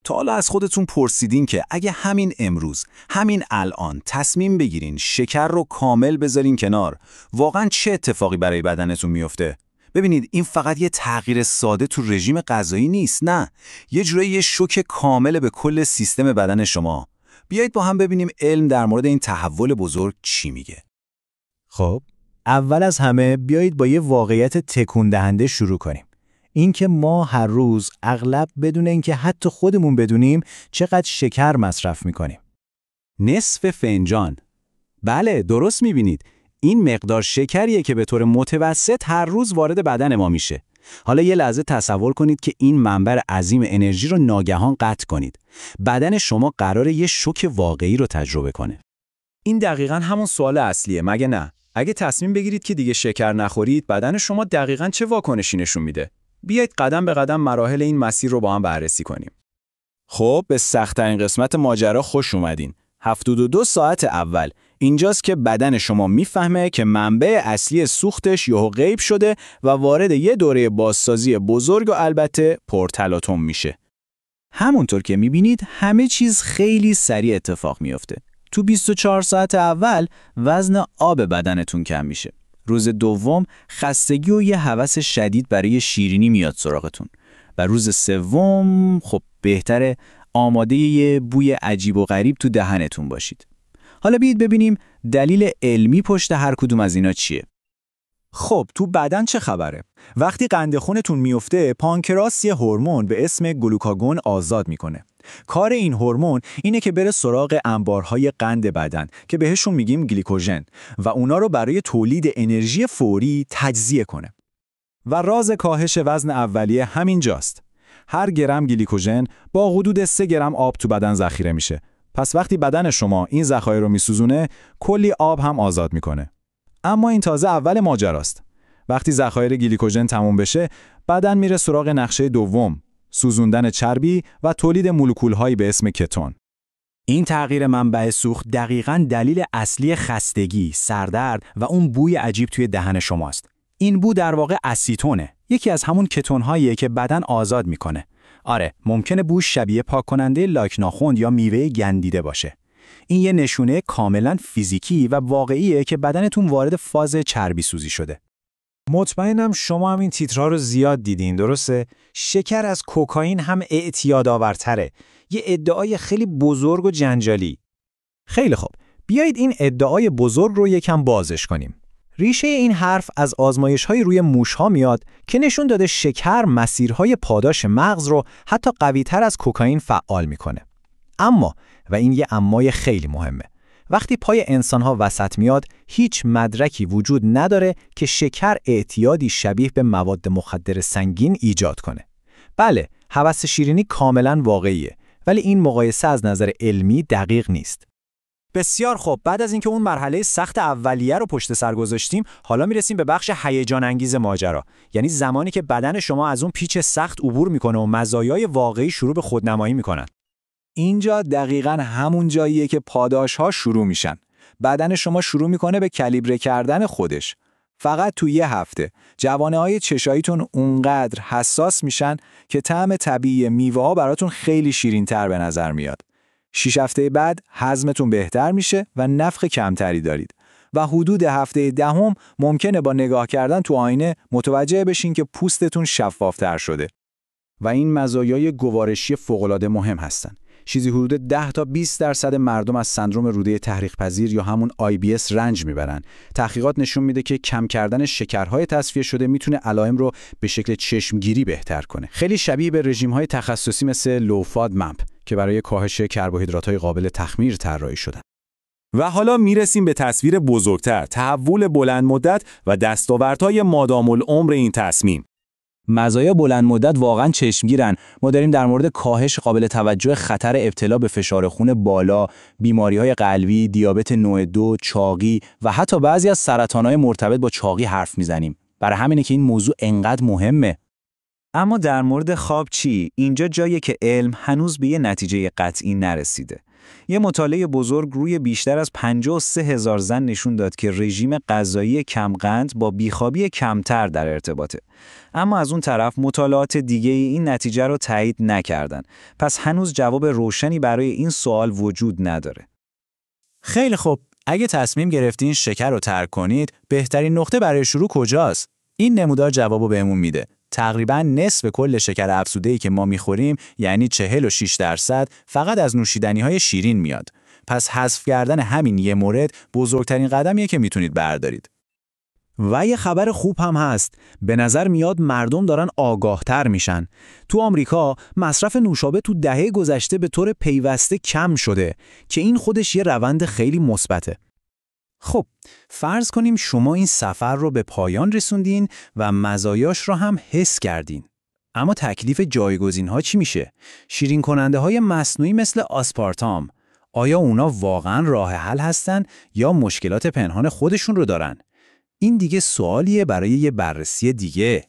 تا حالا از خودتون پرسیدین که اگه همین امروز، همین الان تصمیم بگیرین شکر رو کامل بذارین کنار، واقعاً چه اتفاقی برای بدنتون میفته؟ ببینید این فقط یه تغییر ساده تو رژیم غذایی نیست، نه، یه جورایی یه شوک کامل به کل سیستم بدن شما. بیایید با هم ببینیم علم در مورد این تحول بزرگ چی میگه. خب، اول از همه بیایید با یه واقعیت تکون دهنده شروع کنیم. اینکه ما هر روز اغلب بدون اینکه حتی خودمون بدونیم چقدر شکر مصرف میکنیم. نصف فنجان. بله، درست میبینید. این مقدار شکریه که به طور متوسط هر روز وارد بدن ما میشه. حالا یه لحظه تصور کنید که این منبع عظیم انرژی رو ناگهان قطع کنید. بدن شما قراره یه شوک واقعی رو تجربه کنه. این دقیقاً همون سوال اصلیه، مگه نه؟ اگه تصمیم بگیرید که دیگه شکر نخورید، بدن شما دقیقاً چه واکنشی نشون میده؟ بیایید قدم به قدم مراحل این مسیر رو با هم بررسی کنیم. خب، به سخت‌ترین قسمت ماجرا خوش اومدین. 72 ساعت اول. اینجاست که بدن شما میفهمه که منبع اصلی سوختش یهو غیب شده و وارد یه دوره بازسازی بزرگ و البته پرتلاطم میشه. همونطور که میبینید همه چیز خیلی سریع اتفاق میفته. تو 24 ساعت اول وزن آب بدنتون کم میشه. روز دوم خستگی و یه هوس شدید برای شیرینی میاد سراغتون. و روز سوم خب بهتره آماده یه بوی عجیب و غریب تو دهنتون باشید. حالا بیایید ببینیم دلیل علمی پشت هر کدوم از اینا چیه. خب تو بدن چه خبره؟ وقتی قند خونتون میفته، پانکراس یه هورمون به اسم گلوکاگون آزاد میکنه. کار این هورمون اینه که بره سراغ انبارهای قند بدن که بهشون میگیم گلیکوژن و اونا رو برای تولید انرژی فوری تجزیه کنه. و راز کاهش وزن اولیه همین جاست. هر گرم گلیکوژن با حدود 3 گرم آب تو بدن ذخیره میشه. پس وقتی بدن شما این ذخایر رو میسوزونه، کلی آب هم آزاد میکنه. اما این تازه اول ماجراست. وقتی ذخایر گلیکوژن تموم بشه، بدن میره سراغ نقشه دوم، سوزوندن چربی و تولید مولکول‌هایی به اسم کتون. این تغییر منبع سوخت دقیقاً دلیل اصلی خستگی، سردرد و اون بوی عجیب توی دهن شماست. این بو در واقع اسیتونه، یکی از همون کتون‌هاییه که بدن آزاد میکنه. آره، ممکنه بوش شبیه پاک کننده لاک ناخن یا میوه گندیده باشه. این یه نشونه کاملاً فیزیکی و واقعیه که بدنتون وارد فاز چربی سوزی شده. مطمئنم شما هم این تیترها رو زیاد دیدین، درسته؟ شکر از کوکائین هم اعتیادآورتره. یه ادعای خیلی بزرگ و جنجالی. خیلی خوب، بیایید این ادعای بزرگ رو یکم بازش کنیم. ریشه این حرف از آزمایش‌های روی موش‌ها میاد که نشون داده شکر مسیرهای پاداش مغز رو حتی قوی‌تر از کوکائین فعال میکنه. اما، و این یه امای خیلی مهمه، وقتی پای انسان‌ها وسط میاد، هیچ مدرکی وجود نداره که شکر اعتیادی شبیه به مواد مخدر سنگین ایجاد کنه. بله، هوس شیرینی کاملاً واقعیه، ولی این مقایسه از نظر علمی دقیق نیست. بسیار خوب، بعد از اینکه اون مرحله سخت اولیه رو پشت سر گذاشتیم، حالا میرسیم به بخش هیجان انگیز ماجرا. یعنی زمانی که بدن شما از اون پیچ سخت عبور میکنه و مزایای واقعی شروع به خودنمایی میکنن. اینجا دقیقاً همون جاییه که پاداش‌ها شروع میشن. بدن شما شروع میکنه به کالیبره کردن خودش. فقط تو یه هفته جوانه‌های چشاییتون اونقدر حساس میشن که طعم طبیعی میوه‌ها براتون خیلی شیرین‌تر به نظر میاد. 6 هفته بعد هضمتون بهتر میشه و نفخ کمتری دارید. و حدود هفته دهم ممکنه با نگاه کردن تو آینه متوجه بشین که پوستتون شفافتر شده. و این مزایای گوارشی فوق‌العاده مهم هستن. چیزی حدود 10 تا 20% مردم از سندرم روده تحریک پذیر یا همون IBS رنج میبرن. تحقیقات نشون میده که کم کردن شکرهای تصفیه شده میتونه علائم رو به شکل چشمگیری بهتر کنه. خیلی شبیه به رژیم‌های تخصصی مثل لو فاد مپ که برای کاهش کربوهیدرات‌های قابل تخمیر طراحی شدن. و حالا میرسیم به تصویر بزرگتر، تحول بلند مدت و دستاوردهای مادام العمر این تصمیم. مزایا بلند مدت واقعا چشمگیرن. ما داریم در مورد کاهش قابل توجه خطر ابتلا به فشار خون بالا، بیماری‌های قلبی، دیابت نوع 2، چاقی و حتی بعضی از سرطان‌های مرتبط با چاقی حرف میزنیم. برای همینه که این موضوع انقدر مهمه. اما در مورد خواب چی؟ اینجا جاییه که علم هنوز به یه نتیجه قطعی نرسیده. یه مطالعه بزرگ روی بیشتر از 53,000 زن نشون داد که رژیم غذایی کمقند با بیخوابی کمتر در ارتباطه. اما از اون طرف مطالعات دیگه این نتیجه رو تایید نکردن. پس هنوز جواب روشنی برای این سوال وجود نداره. خیلی خوب، اگه تصمیم گرفتین شکر رو ترک کنید، بهترین نقطه برای شروع کجاست؟ این نمودار جوابو بهمون میده. تقریباً نصف کل شکر افزوده‌ای که ما میخوریم، یعنی 46%، فقط از نوشیدنی‌های شیرین میاد. پس حذف کردن همین یه مورد بزرگترین قدمیه که میتونید بردارید. و یه خبر خوب هم هست. به نظر میاد مردم دارن آگاهتر میشن. تو آمریکا مصرف نوشابه تو دهه گذشته به طور پیوسته کم شده که این خودش یه روند خیلی مثبته. خب، فرض کنیم شما این سفر رو به پایان رسوندین و مزایاش رو هم حس کردین. اما تکلیف جایگزین‌ها چی میشه؟ شیرین کننده های مصنوعی مثل آسپارتام، آیا اونا واقعاً راه حل هستن یا مشکلات پنهان خودشون رو دارن؟ این دیگه سوالیه برای یه بررسی دیگه.